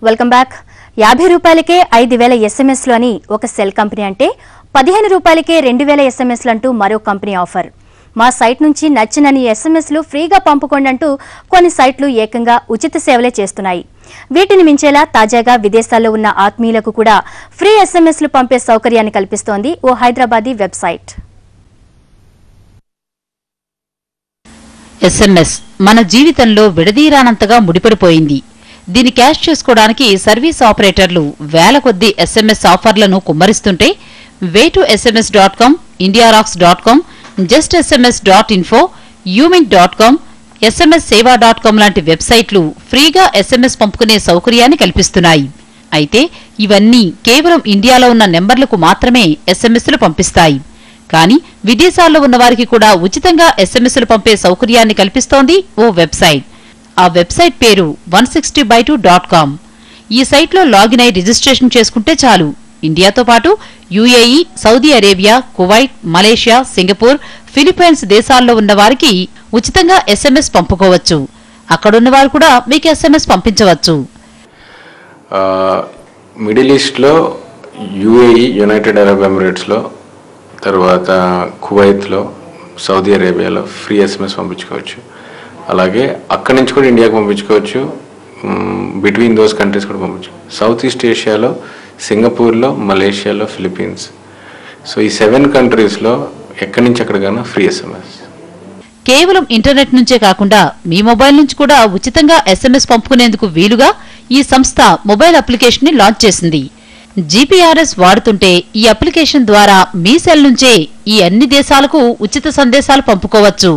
Welcome back. 50 రూపాయలకే 5000 ఎస్ఎంఎస్లు అని ఒక సెల్ కంపెనీ అంటే 15 రూపాయలకే 2000 ఎస్ఎంఎస్లు అంటూ మరో కంపెనీ ఆఫర్. మా సైట్ నుంచి నచ్చినన్ని ఎస్ఎంఎస్లు ఫ్రీగా పంపుకోండి అంటూ కొన్ని సైట్లు ఏకంగా ఉచిత సేవలే చేస్తున్నాయి. వీటిని మించేలా తాజాగా విదేశాల్లో ఉన్న ఆత్మీయులకు కూడా ఫ్రీ ఎస్ఎంఎస్లు పంపే సౌకర్యాన్ని కల్పిస్తోంది ఓ హైదరాబాదీ వెబ్సైట్. ఎస్ఎంఎస్ మన జీవితంలో విడదీరానంతగా ముడిపడిపోయింది. దీన్ని క్యాష్ చేసుకోవడానికి సర్వీస్ ఆపరేటర్లు వేల కొద్దీ ఎస్ఎంఎస్ ఆఫర్లను కుమ్మరిస్తుంటే way2sms.com, indiarocks.com, justsms.info, umint.com, smsseva.com లాంటి వెబ్సైట్లు ఫ్రీగా ఎస్ఎంఎస్ పంపుకునే సౌకర్యాన్ని కల్పిస్తున్నాయి. అయితే ఇవన్నీ కేవలం ఇండియాలో ఉన్న నెంబర్లకు మాత్రమే ఎస్ఎంఎస్లు పంపిస్తాయి. కానీ విదేశాల్లో ఉన్న వారికి కూడా ఉచితంగా ఎస్ఎంఎస్లు పంపే సౌకర్యాన్ని కల్పిస్తోంది ఓ వెబ్సైట్. ఆ వెబ్సైట్ పేరు 160by2.com. ఈ సైట్లో లాగిన్ అయి రిజిస్ట్రేషన్ చేసుకుంటే చాలు ఇండియాతో పాటు UAE, Saudi Arabia, Kuwait, Malaysia, Singapore, Philippines దేశాల్లో ఉన్న వారికి ఉచితంగా ఎస్ఎంఎస్ పంపుకోవచ్చు. అక్కడున్న వారు కూడా మీకు ఎస్ఎంఎస్ పంపించవచ్చు. మిడిల్ ఈస్ట్లో యుఏఈ, యునైటెడ్ అరబ్ ఎమిరేట్స్లో, తర్వాత కువైత్లో, సౌదీ అరేబియాలో ఫ్రీ ఎస్ఎంఎస్ పంపించుకోవచ్చు. అలాగే అక్కడి నుంచి కూడా ఇండియాకి పంపించుకోవచ్చు. బిట్వీన్ దోస్ కంట్రీస్ కూడా పంపించుకోవచ్చు. సౌత్ ఈస్ట్ ఏషియాలో సింగపూర్లో, మలేషియాలో, ఫిలిప్పీన్స్, సో ఈ 7 కంట్రీస్లో ఎక్కడి నుంచి అక్కడికైనా ఫ్రీ ఎస్ఎంఎస్. కేవలం ఇంటర్నెట్ నుంచే కాకుండా మీ మొబైల్ నుంచి కూడా ఉచితంగా ఎస్ఎంఎస్ పంపుకునేందుకు వీలుగా ఈ సంస్థ మొబైల్ అప్లికేషన్ ని లాంచ్ చేసింది. జీపీఆర్ఎస్ వాడుతుంటే ఈ అప్లికేషన్ ద్వారా మీ సెల్ నుంచే ఈ అన్ని దేశాలకు ఉచిత సందేశాలు పంపుకోవచ్చు.